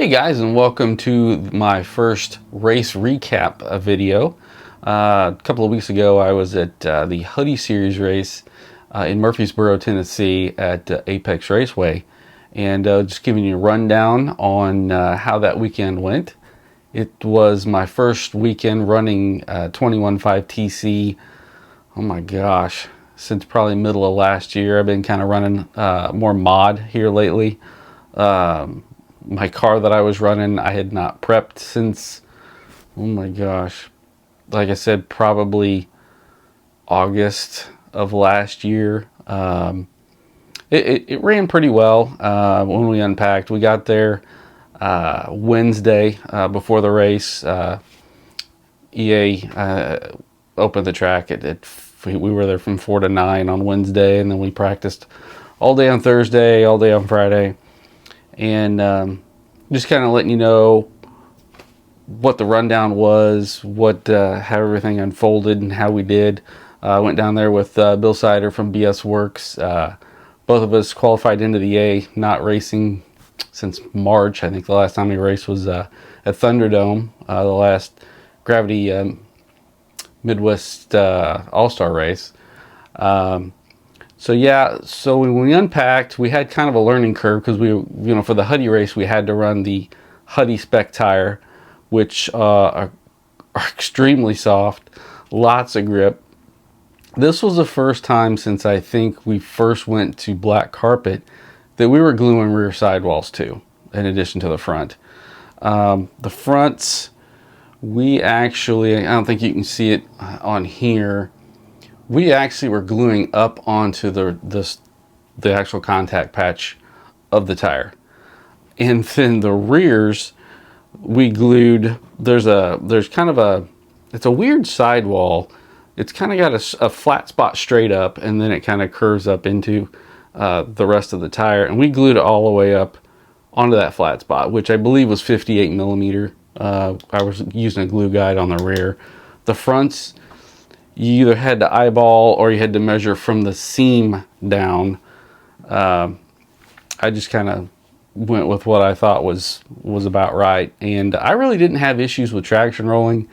Hey guys, and welcome to my first race recap video. A couple of weeks ago I was at the Hudy series race in Murfreesboro, Tennessee at Apex Raceway, and just giving you a rundown on how that weekend went. It was my first weekend running 21.5 TC, oh my gosh, since probably middle of last year. I've been kind of running more mod here lately. My car that I was running, I had not prepped since, oh my gosh, like I said, probably August of last year. It ran pretty well when we unpacked. We got there Wednesday before the race. EA opened the track. We were there from 4 to 9 on Wednesday, and then we practiced all day on Thursday, all day on Friday. And just kind of letting you know what the rundown was, how everything unfolded, and how we did. I went down there with Bill Sider from BS Works. Both of us qualified into the A, not racing since March. I think the last time we raced was at Thunderdome, the last Gravity Midwest All-Star race. So when we unpacked, we had kind of a learning curve because for the Hudy race, we had to run the Hudy spec tire, which are extremely soft, lots of grip. This was the first time since I think we first went to black carpet that we were gluing rear sidewalls too, in addition to the front. The fronts, we actually, I don't think you can see it on here, we actually were gluing up onto the actual contact patch of the tire. And then the rears, we glued, there's kind of it's a weird sidewall. It's kind of got a flat spot straight up, and then it kind of curves up into the rest of the tire. And we glued it all the way up onto that flat spot, which I believe was 58 millimeter. I was using a glue guide on the rear. The fronts, you either had to eyeball or you had to measure from the seam down. I just kind of went with what I thought was about right, and I really didn't have issues with traction rolling.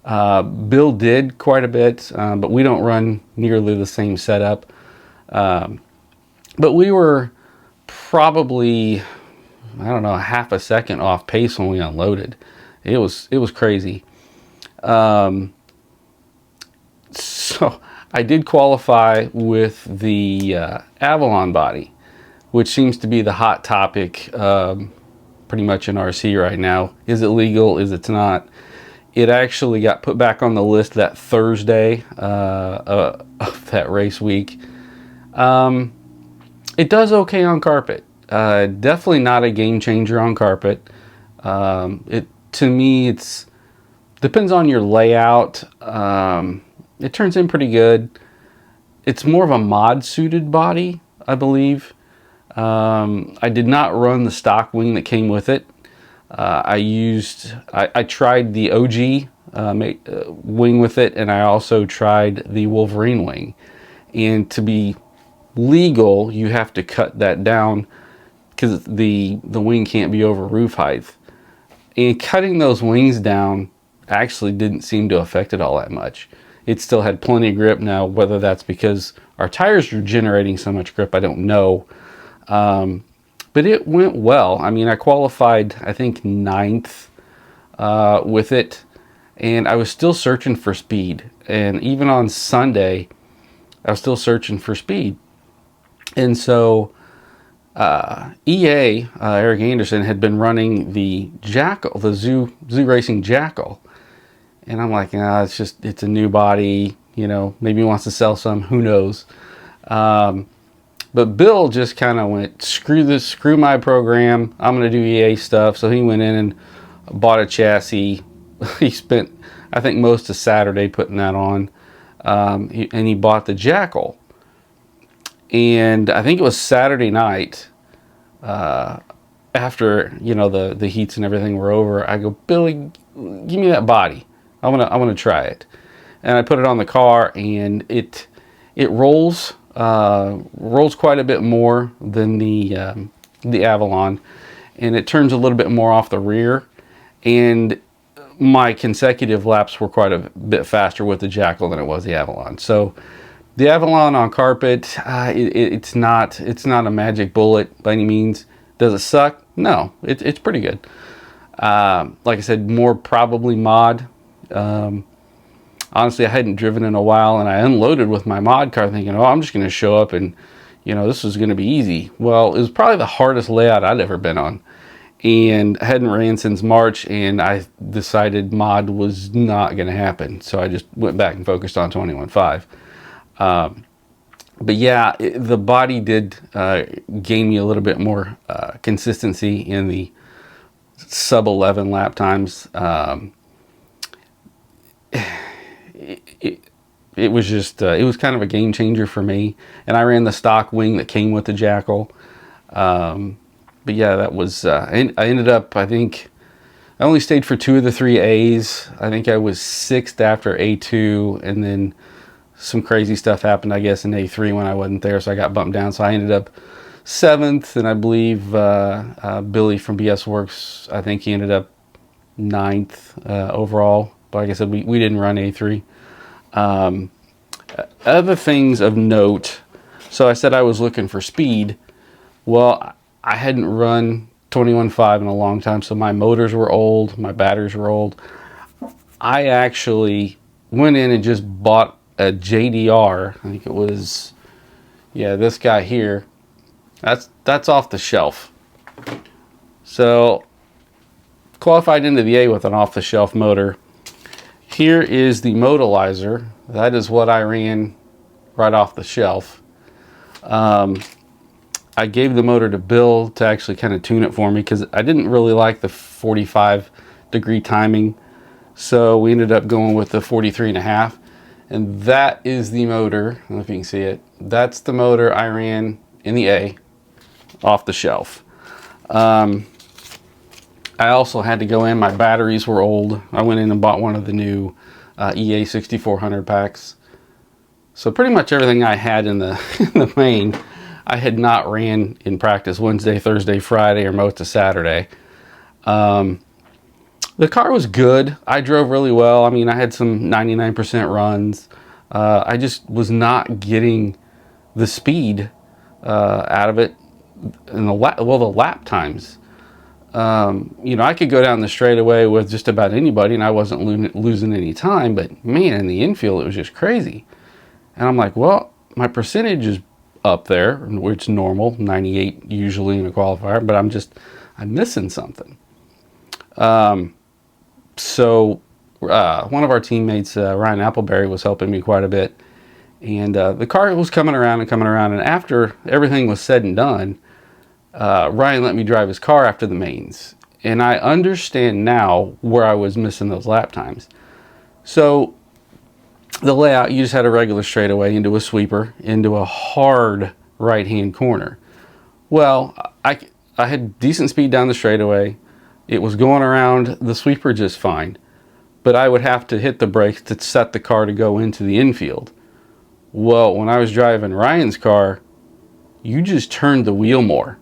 Bill did quite a bit, but we don't run nearly the same setup. But we were probably, I don't know, half a second off pace when we unloaded. It was crazy. So I did qualify with the Avalon body, which seems to be the hot topic pretty much in RC right now. Is it legal? Is it not? It actually got put back on the list that Thursday of that race week. It does okay on carpet. Definitely not a game changer on carpet. To me, it depends on your layout. It turns in pretty good. It's more of a mod suited body, I believe. I did not run the stock wing that came with it. I tried the OG wing with it, and I also tried the Wolverine wing. And to be legal, you have to cut that down because the wing can't be over roof height. And cutting those wings down actually didn't seem to affect it all that much. It still had plenty of grip. Now, whether that's because our tires were generating so much grip, I don't know. But it went well. I mean, I qualified, I think, 9th with it, and I was still searching for speed. And even on Sunday, I was still searching for speed. And so EA, Eric Anderson, had been running the Jackal, the Zoo Racing Jackal. And I'm like, it's a new body, maybe he wants to sell some, who knows. But Bill just kind of went, screw my program, I'm going to do EA stuff. So he went in and bought a chassis. He spent, I think, most of Saturday putting that on. And he bought the Jackal. And I think it was Saturday night, after, the heats and everything were over, I go, Billy, give me that body. I want to try it. And I put it on the car, and it rolls quite a bit more than the Avalon, and it turns a little bit more off the rear, and my consecutive laps were quite a bit faster with the Jackal than it was the Avalon. So the Avalon on carpet, it's not a magic bullet by any means. Does it suck? No, it's pretty good. Like I said, more probably mod. Honestly, I hadn't driven in a while, and I unloaded with my mod car thinking, oh, I'm just going to show up and, you know, this is going to be easy. Well, it was probably the hardest layout I'd ever been on. And I hadn't ran since March, and I decided mod was not going to happen. So I just went back and focused on 21.5. But yeah, the body did gain me a little bit more consistency in the sub 11 lap times. It was just, it was kind of a game changer for me. And I ran the stock wing that came with the Jackal. But yeah, that was, I ended up, I think, I only stayed for 2 of the 3 A's. I think I was 6th after A2, and then some crazy stuff happened, I guess, in A3 when I wasn't there, so I got bumped down. So I ended up 7th, and I believe Billy from BS Works, I think he ended up 9th overall. But like I said, we didn't run A3. Other things of note, so I said I was looking for speed. Well, I hadn't run 21.5 in a long time, so my motors were old, my batteries were old. I actually went in and just bought a JDR. I think it was, yeah, this guy here. That's off the shelf. So qualified into the A with an off-the-shelf motor. Here is the modalizer. That is what I ran right off the shelf. I gave the motor to Bill to actually kind of tune it for me because I didn't really like the 45-degree timing. So we ended up going with the 43.5. And that is the motor. I don't know if you can see it. That's the motor I ran in the A off the shelf. I also had to go in. My batteries were old. I went in and bought one of the new EA 6400 packs. So pretty much everything I had in the, in the main, I had not ran in practice Wednesday, Thursday, Friday, or most of Saturday. The car was good. I drove really well. I mean, I had some 99% runs. I just was not getting the speed out of it in the lap times. You know, I could go down the straightaway with just about anybody, and I wasn't losing any time. But man, in the infield, it was just crazy. And I'm like, well, my percentage is up there, which is normal, 98 usually in a qualifier, but I'm missing something. So one of our teammates, Ryan Appleberry, was helping me quite a bit, and the car was coming around, and after everything was said and done, Ryan let me drive his car after the mains, and I understand now where I was missing those lap times. So the layout, you just had a regular straightaway into a sweeper, into a hard right-hand corner. Well, I had decent speed down the straightaway. It was going around the sweeper just fine, but I would have to hit the brakes to set the car to go into the infield. Well, when I was driving Ryan's car, you just turned the wheel more.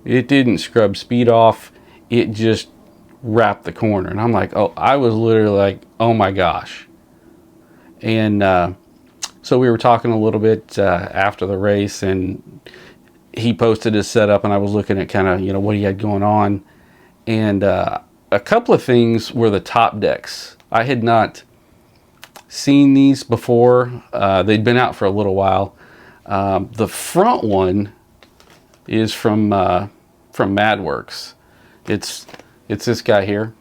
It didn't scrub speed off. It just wrapped the corner. And I'm like, oh, I was literally like, oh my gosh. And so we were talking a little bit after the race, and he posted his setup, and I was looking at kind of, you know, what he had going on. And a couple of things were the top decks. I had not seen these before. They'd been out for a little while. The front one is from MadWorks. It's this guy here.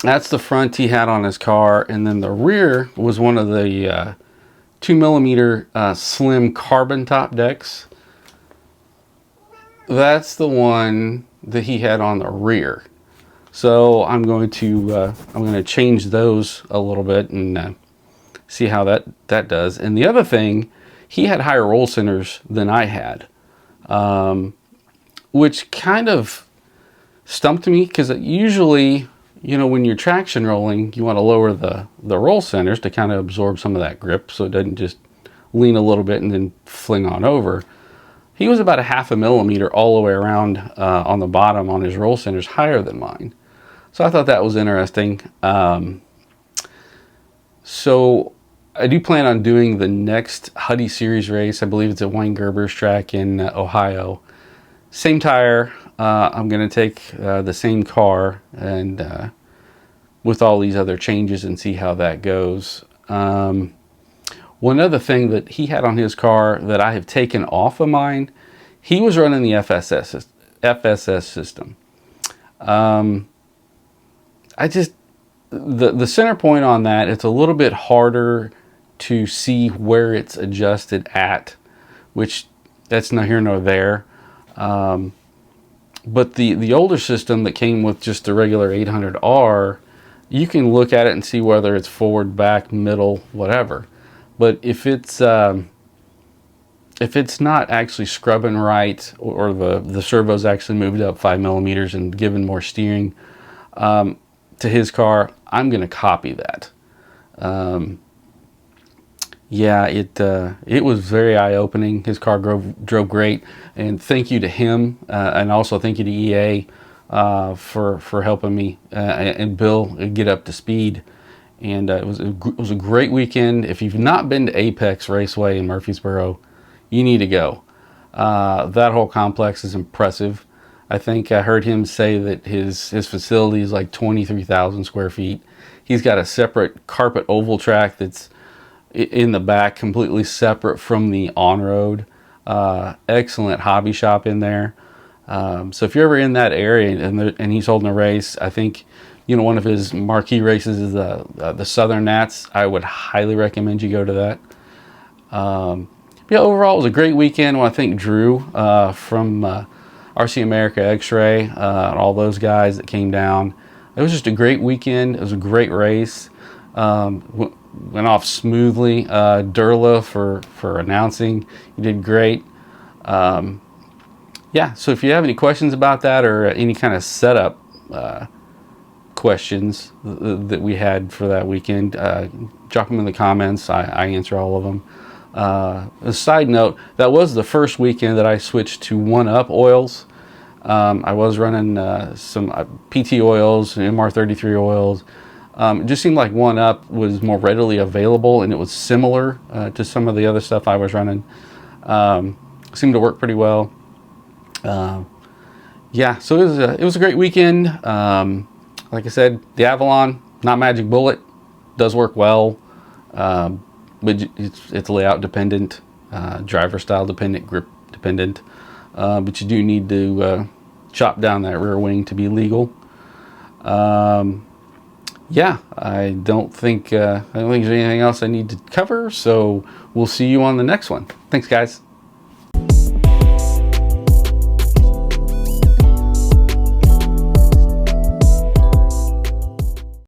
That's the front he had on his car, and then the rear was one of the 2mm slim carbon top decks. That's the one that he had on the rear. So I'm going to change those a little bit and see how that does. And the other thing, he had higher roll centers than I had, which kind of stumped me, because usually, you know, when you're traction rolling, you want to lower the roll centers to kind of absorb some of that grip so it doesn't just lean a little bit and then fling on over. he was about a 1/2 millimeter all the way around on the bottom on his roll centers, higher than mine. So I thought that was interesting. So I do plan on doing the next Hudy Series race. I believe it's at Wayne Gerber's track in Ohio. Same tire. I'm going to take the same car and with all these other changes and see how that goes. One other thing that he had on his car that I have taken off of mine, he was running the FSS system. I just, the center point on that, it's a little bit harder to see where it's adjusted at, which that's not here nor there. But the older system that came with just the regular 800R, you can look at it and see whether it's forward, back, middle, whatever. But if it's not actually scrubbing right, or the servo's actually moved up 5 millimeters and given more steering to his car, I'm going to copy that. Yeah, it was very eye-opening. His car drove great, and thank you to him, and also thank you to EA for helping me and Bill get up to speed. And it was a great weekend. If you've not been to Apex Raceway in Murfreesboro, you need to go. That whole complex is impressive. I think I heard him say that his facility is like 23,000 square feet. He's got a separate carpet oval track that's in the back, completely separate from the on-road. Excellent hobby shop in there. So if you're ever in that area and he's holding a race, I think, you know, one of his marquee races is the Southern Nats. I would highly recommend you go to that. Yeah, overall, it was a great weekend. I think Drew from RC America X-Ray, and all those guys that came down. It was just a great weekend. It was a great race. Went off smoothly. Durla for announcing. You did great. Yeah, so if you have any questions about that or any kind of setup questions that we had for that weekend, drop them in the comments. I answer all of them. A side note, that was the first weekend that I switched to 1UP oils. I was running some PT oils, MR33 oils. It just seemed like 1UP was more readily available, and it was similar to some of the other stuff I was running. Seemed to work pretty well. Yeah, so it was a great weekend. Like I said, the Avalon, not Magic Bullet, does work well, but it's layout dependent, driver style dependent, grip dependent. But you do need to chop down that rear wing to be legal. Yeah, I don't think there's anything else I need to cover, so we'll see you on the next one. Thanks, guys.